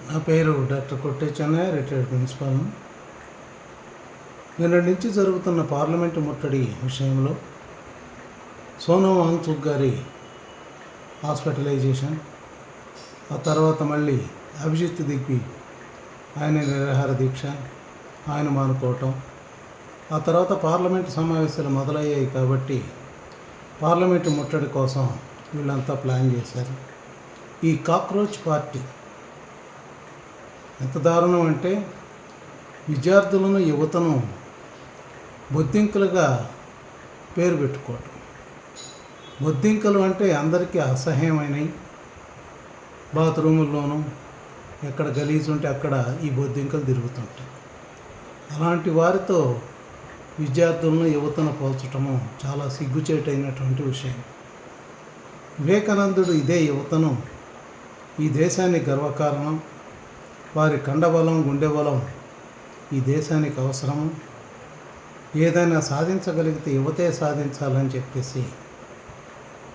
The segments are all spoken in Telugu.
నా పేరు డాక్టర్ కొట్టే చెన్నయ్య, రిటైర్డ్ ప్రిన్సిపాల్. నిన్నటి నుంచి జరుగుతున్న పార్లమెంటు ముట్టడి విషయంలో సోనం వాంగ్చుక్ గారి హాస్పిటలైజేషన్, ఆ తర్వాత మళ్ళీ అభిజిత్ దిగ్వి ఆయన నిరాహార దీక్ష, ఆయన మానుకోవటం, ఆ తర్వాత పార్లమెంటు సమావేశాలు మొదలయ్యాయి కాబట్టి పార్లమెంటు ముట్టడి కోసం వీళ్ళంతా ప్లాన్ చేశారు. ఈ కాక్రోచ్ పార్టీ ఎంత దారుణం అంటే విద్యార్థులను, యువతను బొద్దింకలుగా పేరు పెట్టుకోవటం. బొద్దింకలు అంటే అందరికీ అసహ్యమైనవి. బాత్రూముల్లోనూ ఎక్కడ గలీజు ఉంటే అక్కడ ఈ బొద్దింకలు తిరుగుతుంటాయి. అలాంటి వారితో విద్యార్థులను, యువతను పోల్చటము చాలా సిగ్గుచేటైనటువంటి విషయం. వివేకానందుడు ఇదే యువతను ఈ దేశానికి గర్వకారణం, వారి కండబలం, గుండె బలం ఈ దేశానికి అవసరము, ఏదైనా సాధించగలిగితే యువతే సాధించాలని చెప్పేసి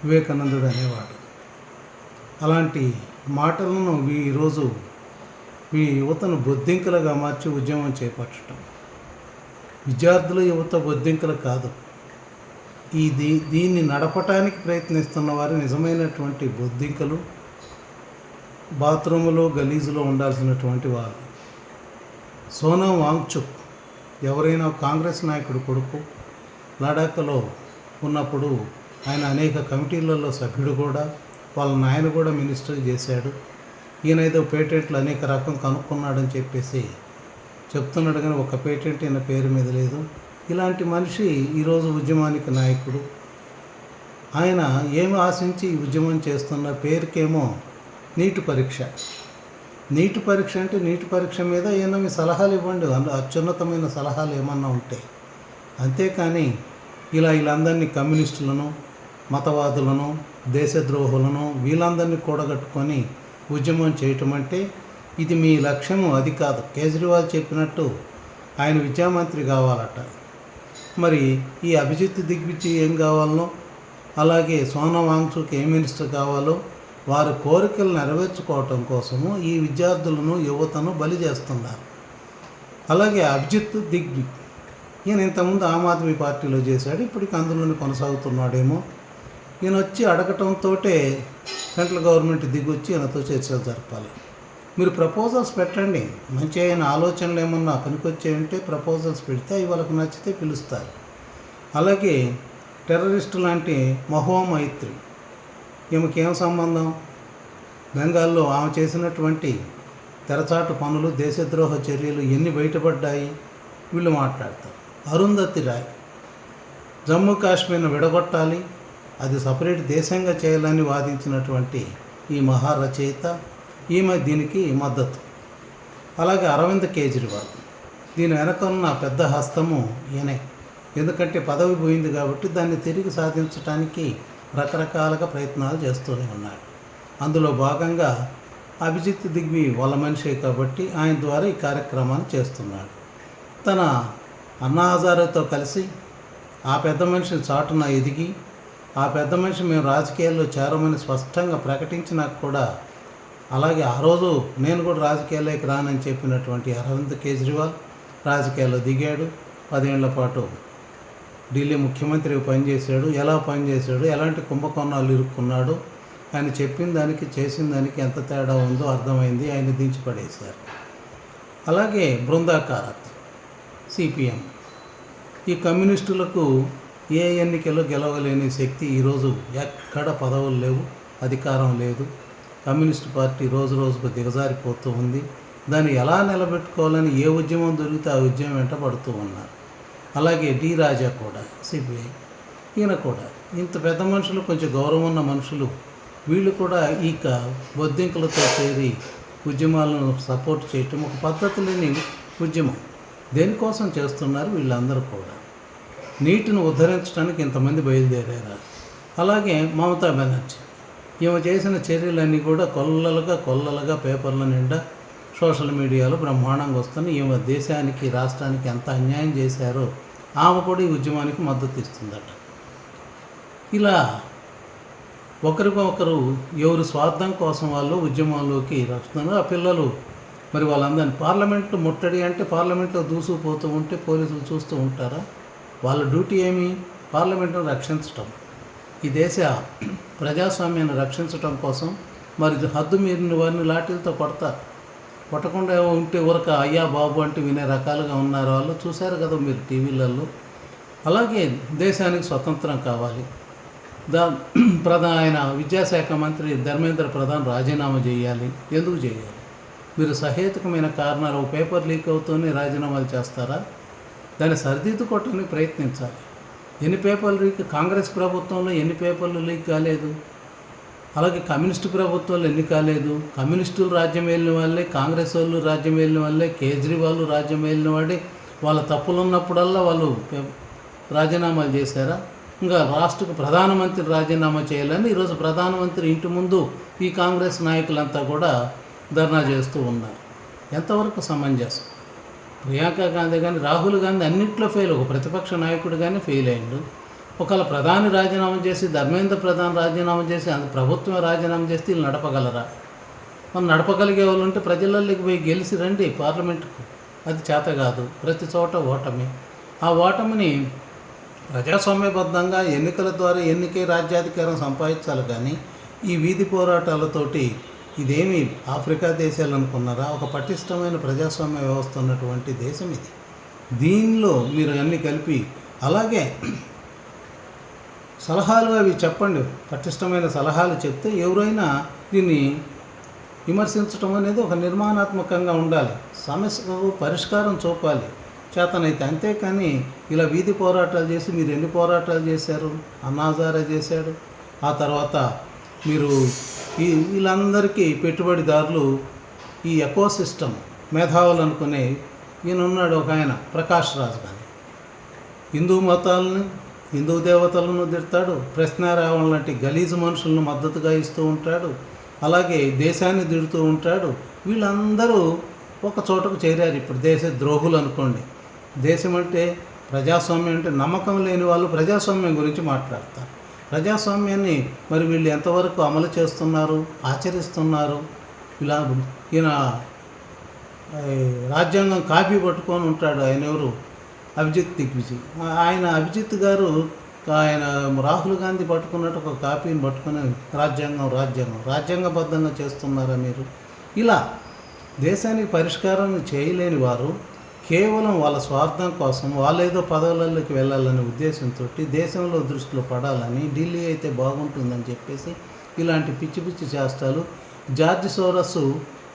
వివేకానందుడు అనేవాడు. అలాంటి మాటలను ఈరోజు ఈ యువతను బొద్దింకలుగా మార్చి ఉద్యమం చేపట్టడం. విద్యార్థులు, యువత బొద్దింకలు కాదు. దీన్ని నడపటానికి ప్రయత్నిస్తున్న వారు నిజమైనటువంటి బొద్దింకలు, బాత్రూములో గలీజులో ఉండాల్సినటువంటి వారు. సోనం వాంగ్చుక్ ఎవరైనా కాంగ్రెస్ నాయకుడు కొడుకు. లడాఖ్లో ఉన్నప్పుడు ఆయన అనేక కమిటీలలో సభ్యుడు కూడా, వాళ్ళ నాయన కూడా మినిస్టర్ చేశాడు. ఈయన ఏదో పేటెంట్లు అనేక రకం కనుక్కున్నాడని చెప్పేసి చెప్తున్నాడు, కానీ ఒక పేటెంట్ ఈయన పేరు మీద లేదు. ఇలాంటి మనిషి ఈరోజు ఉద్యమానికి నాయకుడు. ఆయన ఏమి ఆశించి ఈ ఉద్యమం చేస్తున్న పేరుకేమో నీటి పరీక్ష. నీటి పరీక్ష అంటే నీటి పరీక్ష మీద ఏమన్నా మీ సలహాలు ఇవ్వండి, అత్యున్నతమైన సలహాలు ఏమన్నా ఉంటే. అంతేకాని వీళ్ళందరినీ కమ్యూనిస్టులను, మతవాదులను, దేశద్రోహులను వీళ్ళందరినీ కూడగట్టుకొని ఉద్యమం చేయటం అంటే ఇది మీ లక్ష్యము, అది కాదు. కేజ్రీవాల్ చెప్పినట్టు ఆయన విద్యామంత్రి కావాలట. మరి ఈ అభిజిత్ దిగ్విజయ్ ఏం కావాలనో, అలాగే సోనం వాంగ్చుక్ ఏ మినిస్టర్ కావాలో వారి కోరికలు నెరవేర్చుకోవటం కోసము ఈ విద్యార్థులను, యువతను బలి చేస్తున్నారు. అలాగే అభిజిత్ దిగ్వి ఈయన ఇంతకుముందు ఆమ్ ఆద్మీ పార్టీలో చేశాడు, ఇప్పటికి అందులోనే కొనసాగుతున్నాడేమో. ఈయన వచ్చి అడగటంతో సెంట్రల్ గవర్నమెంట్ దిగొచ్చి ఈయనతో చర్చలు జరపాలి. మీరు ప్రపోజల్స్ పెట్టండి, మంచి అయిన ఆలోచనలు ఏమన్నా పనికొచ్చాయంటే ప్రపోజల్స్ పెడితే అవి వాళ్ళకి నచ్చితే పిలుస్తారు. అలాగే టెర్రరిస్టు లాంటి మహువా మైత్రి, ఈమెకేం సంబంధం? బెంగాల్లో ఆమె చేసినటువంటి తెరచాటు పనులు, దేశద్రోహ చర్యలు ఎన్ని బయటపడ్డాయి వీళ్ళు మాట్లాడతారు. అరుంధతి రాయ్ జమ్మూ కాశ్మీర్ను విడగొట్టాలి, అది సపరేట్ దేశంగా చేయాలని వాదించినటువంటి ఈ మహారచయిత, ఈమె దీనికి మద్దతు. అలాగే అరవింద్ కేజ్రీవాల్, దీని వెనకన్న పెద్ద హస్తము ఈయనే. ఎందుకంటే పదవి పోయింది కాబట్టి దాన్ని తిరిగి సాధించడానికి రకరకాలుగా ప్రయత్నాలు చేస్తూనే ఉన్నాడు. అందులో భాగంగా అభిజిత్ దిగ్వి వాళ్ళ మనిషే కాబట్టి ఆయన ద్వారా ఈ కార్యక్రమాన్ని చేస్తున్నాడు. తన అన్నా హజారేతో కలిసి ఆ పెద్ద మనిషిని చాటున ఎదిగి, ఆ పెద్ద మనిషి మేము రాజకీయాల్లో చేరమని స్పష్టంగా ప్రకటించినా కూడా, అలాగే ఆ రోజు నేను కూడా రాజకీయాల్లోకి రానని చెప్పినటువంటి అరవింద్ కేజ్రీవాల్ రాజకీయాల్లో దిగాడు. 10 ఏళ్ల పాటు ఢిల్లీ ముఖ్యమంత్రిగా పనిచేశాడు. ఎలా పనిచేశాడు, ఎలాంటి కుంభకోణాలు ఇరుక్కున్నాడు, ఆయన చెప్పిన దానికి చేసిన దానికి ఎంత తేడా ఉందో అర్థమైంది. ఆయన దించిపడేశారు. అలాగే బృందా కారత్, సిపిఎం, ఈ కమ్యూనిస్టులకు ఏ ఎన్నికల్లో గెలవలేని శక్తి ఈరోజు ఎక్కడ పదవులు లేవు, అధికారం లేదు. కమ్యూనిస్ట్ పార్టీ రోజు రోజుకు దిగజారిపోతూ ఉంది. దాన్ని ఎలా నిలబెట్టుకోవాలని ఏ ఉద్యమం దొరికితే ఆ ఉద్యమం వెంట పడుతూ ఉన్నారు. అలాగే డి రాజా కూడా, సిపిఐ, ఈయన కూడా ఇంత పెద్ద మనుషులు, కొంచెం గౌరవం ఉన్న మనుషులు, వీళ్ళు కూడా ఈ బొద్దింకలతో చేరి ఉద్యమాలను సపోర్ట్ చేయటం ఒక పద్ధతి లేని ఉద్యమం. దేనికోసం చేస్తున్నారు వీళ్ళందరూ కూడా? నీటిని ఉద్ధరించడానికి ఇంతమంది బయలుదేరారు. అలాగే మమతా బెనర్జీ, ఈమె చేసిన చర్యలన్నీ కూడా కొల్లలుగా పేపర్ల నిండా, సోషల్ మీడియాలో బ్రహ్మాండంగా వస్తుంది. ఈమె దేశానికి, రాష్ట్రానికి ఎంత అన్యాయం చేశారో ఆమె కూడా ఈ ఉద్యమానికి మద్దతు ఇస్తుందట. ఇలా ఒకరికొకరు ఎవరు స్వార్థం కోసం వాళ్ళు ఉద్యమంలోకి వస్తున్నారు. ఆ పిల్లలు మరి వాళ్ళందరినీ పార్లమెంట్ ముట్టడి అంటే పార్లమెంట్లో దూసుకుపోతూ ఉంటే పోలీసులు చూస్తూ ఉంటారా? వాళ్ళ డ్యూటీ ఏమి? పార్లమెంట్ను రక్షించటం, ఈ దేశ ప్రజాస్వామ్యాన్ని రక్షించటం కోసం. మరి హద్దు మీరిన వారిని లాఠీలతో కొడతారు. కొట్టకుండా ఉంటే ఊరక అయ్యా బాబు అంటే వినే రకాలుగా ఉన్నారు వాళ్ళు. చూశారు కదా మీరు టీవీలలో. అలాగే దేశానికి స్వతంత్రం కావాలి. ఆయన విద్యాశాఖ మంత్రి ధర్మేంద్ర ప్రధాన్ రాజీనామా చేయాలి. ఎందుకు చేయాలి? మీరు సహేతుకమైన కారణాలు, పేపర్ లీక్ అవుతూనే రాజీనామాలు చేస్తారా? దాన్ని సరిదిద్దుకోవటానికి ప్రయత్నించాలి. ఎన్ని పేపర్లు లీక్? కాంగ్రెస్ ప్రభుత్వంలో ఎన్ని పేపర్లు లీక్ కాలేదు? అలాగే కమ్యూనిస్టు ప్రభుత్వాలు ఎన్ని కాలేదు? కమ్యూనిస్టులు రాజ్యం వెళ్ళిన వాళ్ళే, కాంగ్రెస్ వాళ్ళు రాజ్యం వెళ్ళిన వాళ్ళే, కేజ్రీవాల్ రాజ్యం వెళ్ళిన వాడే. వాళ్ళ తప్పులు ఉన్నప్పుడల్లా వాళ్ళు రాజీనామాలు చేశారా? ఇంకా రాష్ట్రకు ప్రధానమంత్రి రాజీనామా చేయాలని ఈరోజు ప్రధానమంత్రి ఇంటి ముందు ఈ కాంగ్రెస్ నాయకులంతా కూడా ధర్నా చేస్తూ ఉన్నారు. ఎంతవరకు సమంజసం? ప్రియాంక గాంధీ కానీ రాహుల్ గాంధీ అన్నింటిలో ఫెయిల్. ఒక ప్రతిపక్ష నాయకుడు కానీ ఫెయిల్ అయ్యిండు. ఒకవేళ ప్రధాని రాజీనామా చేసి, ధర్మేంద్ర ప్రధాన్ రాజీనామా చేసి, ప్రభుత్వమే రాజీనామా చేస్తే వీళ్ళు నడపగలరా? మనం నడపగలిగే వాళ్ళు ఉంటే ప్రజలలోకి పోయి గెలిచి రండి పార్లమెంటుకు. అది చేత కాదు. ప్రతి చోట ఓటమి. ఆ ఓటమిని ప్రజాస్వామ్యబద్ధంగా ఎన్నికల ద్వారా ఎన్నికే రాజ్యాధికారం సంపాదించాలి. కానీ ఈ వీధి పోరాటాలతోటి ఇదేమి ఆఫ్రికా దేశాలు అనుకున్నారా? ఒక పటిష్టమైన ప్రజాస్వామ్య వ్యవస్థ ఉన్నటువంటి దేశం ఇది. దీనిలో మీరు అన్నీ కలిపి అలాగే సలహాలు అవి చెప్పండి. పటిష్టమైన సలహాలు చెప్తే ఎవరైనా దీన్ని విమర్శించడం అనేది ఒక నిర్మాణాత్మకంగా ఉండాలి. సమస్యకు పరిష్కారం చూపాలి చేతనైతే. అంతేకాని ఇలా వీధి పోరాటాలు చేసి, మీరు ఎన్ని పోరాటాలు చేశారు? అన్నా హజారే చేశాడు. ఆ తర్వాత మీరు వీళ్ళందరికీ పెట్టుబడిదారులు, ఈ ఎకో సిస్టమ్ మేధావులు అనుకునే ఈయన ఉన్నాడు ఒక ఆయన, ప్రకాష్ రాజ్ గాని. హిందూ మతాలను, హిందూ దేవతలను తిడతాడు. ప్రశ్నారావణ లాంటి గలీజు మనుషులను మద్దతుగా ఇస్తూ ఉంటాడు. అలాగే దేశాన్ని తిడుతూ ఉంటాడు. వీళ్ళందరూ ఒక చోటకు చేరారు. ఇప్పుడు దేశ ద్రోహులు అనుకోండి. దేశం అంటే, ప్రజాస్వామ్యం అంటే నమ్మకం లేని వాళ్ళు ప్రజాస్వామ్యం గురించి మాట్లాడతారు. ప్రజాస్వామ్యాన్ని మరి వీళ్ళు ఎంతవరకు అమలు చేస్తున్నారు, ఆచరిస్తున్నారు? ఇలా ఈయన రాజ్యాంగం కాపీ పట్టుకొని ఉంటాడు. ఆయన ఎవరు? అభిజిత్ దిగ్విజయ్. ఆయన అభిజిత్ గారు ఆయన రాహుల్ గాంధీ పట్టుకున్నట్టు ఒక కాపీని పట్టుకుని రాజ్యాంగబద్ధంగా చేస్తున్నారా మీరు? ఇలా దేశానికి పరిష్కారం చేయలేని వారు కేవలం వాళ్ళ స్వార్థం కోసం, వాళ్ళేదో పదవులలోకి వెళ్ళాలనే ఉద్దేశంతో దేశంలో దృష్టిలో పడాలని, ఢిల్లీ అయితే బాగుంటుందని చెప్పేసి ఇలాంటి పిచ్చి పిచ్చి చేష్టాలు. జార్జ్ సోరస్,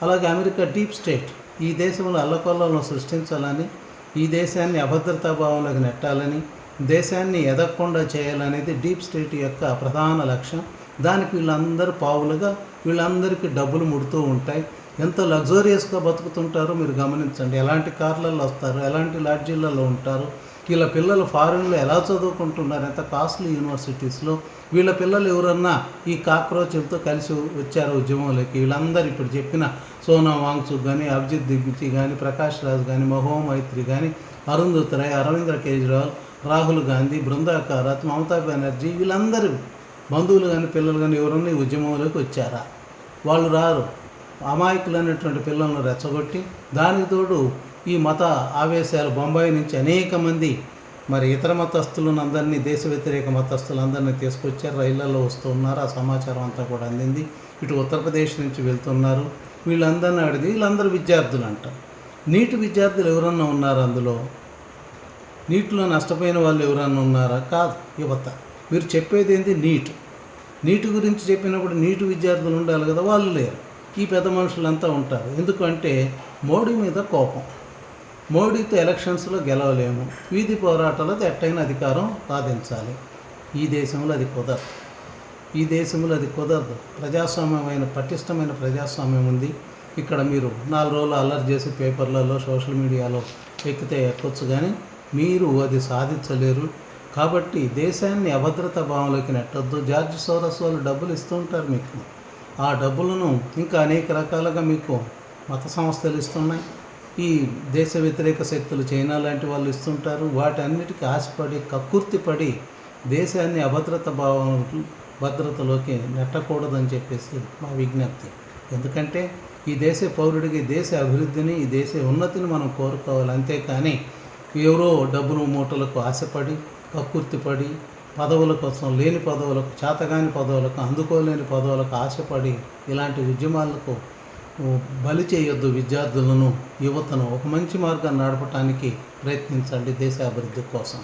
అలాగే అమెరికా డీప్ స్టేట్ ఈ దేశంలో అల్లకొల్లను సృష్టించాలని, ఈ దేశాన్ని అభద్రతా భావంలోకి నెట్టాలని, దేశాన్ని ఎదగకుండా చేయాలనేది డీప్ స్టేట్ యొక్క ప్రధాన లక్ష్యం. దానికి వీళ్ళందరూ పావులుగా, వీళ్ళందరికీ డబ్బులు ముడుతూ ఉంటాయి. ఎంత లగ్జూరియస్గా బతుకుతుంటారో మీరు గమనించండి. ఎలాంటి కార్లలో వస్తారు, ఎలాంటి లాడ్జీలలో ఉంటారు. వీళ్ళ పిల్లలు ఫారిన్లో ఎలా చదువుకుంటున్నారు, ఎంత కాస్ట్లీ యూనివర్సిటీస్లో. వీళ్ళ పిల్లలు ఎవరన్నా ఈ కాక్రోచ్లతో కలిసి వచ్చారు ఉద్యమంలోకి. వీళ్ళందరూ ఇప్పుడు చెప్పిన సోనం వాంగ్చుక్ కానీ, అభిజిత్ దిగ్విజయ్ కానీ, ప్రకాష్ రాజ్ కానీ, మహువా మైత్రి కానీ, అరుంధతీ రాయ్, అరవింద్ కేజ్రీవాల్, రాహుల్ గాంధీ, బృందా కారత్, మమతా బెనర్జీ, వీళ్ళందరూ బంధువులు కానీ పిల్లలు కానీ ఎవరన్నా ఈ ఉద్యమంలోకి వచ్చారా? వాళ్ళు రారు. అమాయకులైనటువంటి పిల్లలను రెచ్చగొట్టి, దానికి తోడు ఈ మత ఆవేశాలు, బొంబాయి నుంచి అనేక మంది మరి ఇతర మతస్థులను అందరినీ, దేశ వ్యతిరేక మతస్థులందరినీ తీసుకొచ్చారు. రైళ్లలో వస్తూ ఉన్నారు. ఆ సమాచారం అంతా కూడా అందింది. ఇటు ఉత్తరప్రదేశ్ నుంచి వెళ్తున్నారు. వీళ్ళందరినీ అడిగి, వీళ్ళందరూ విద్యార్థులు అంట. నీట్ విద్యార్థులు ఎవరన్నా ఉన్నారు అందులో? నీటిలో నష్టపోయిన వాళ్ళు ఎవరన్నా ఉన్నారా? కాదు, యువత. మీరు చెప్పేది ఏంటి? నీటి గురించి చెప్పినప్పుడు నీటి విద్యార్థులు ఉండాలి కదా, వాళ్ళు లేరు. ఈ పెద్ద మనుషులంతా ఉంటారు. ఎందుకంటే మోడీ మీద కోపం. మోడీతో ఎలక్షన్స్లో గెలవలేము, వీధి పోరాటాలతో ఎట్టయిన అధికారం సాధించాలి. ఈ దేశంలో అది కుదరదు. ప్రజాస్వామ్యమైన, పటిష్టమైన ప్రజాస్వామ్యం ఉంది ఇక్కడ. మీరు 4 రోజులు అల్లరి చేసి పేపర్లలో, సోషల్ మీడియాలో ఎక్కితే ఎక్కొచ్చు, కానీ మీరు అది సాధించలేరు. కాబట్టి దేశాన్ని అభద్రతా భావంలోకి నెట్టొద్దు. జార్జ్ సోరస్ వాళ్ళు డబ్బులు ఇస్తూ ఉంటారు మీకు. ఆ డబ్బులను ఇంకా అనేక రకాలుగా మీకు మత సంస్థలు ఇస్తున్నాయి. ఈ దేశ వ్యతిరేక శక్తులు, చైనా లాంటి వాళ్ళు ఇస్తుంటారు. వాటన్నిటికీ ఆశపడి, కక్కుర్తిపడి దేశాన్ని భద్రతలోకి నెట్టకూడదని చెప్పేసి మా విజ్ఞప్తి. ఎందుకంటే ఈ దేశ పౌరుడికి దేశ అభివృద్ధిని, ఈ దేశ ఉన్నతిని మనం కోరుకోవాలి. అంతేకాని ఎవరో డబ్బులు మూటలకు ఆశపడి, కక్కుర్తిపడి, పదవుల కోసం లేని పదవులకు, చేతగాని పదవులకు, అందుకోలేని పదవులకు ఆశపడి ఇలాంటి ఉద్యమాలకు బలి చేయొద్దు. విద్యార్థులను, యువతను ఒక మంచి మార్గాన్ని నడపటానికి ప్రయత్నించండి దేశ అభివృద్ధి కోసం.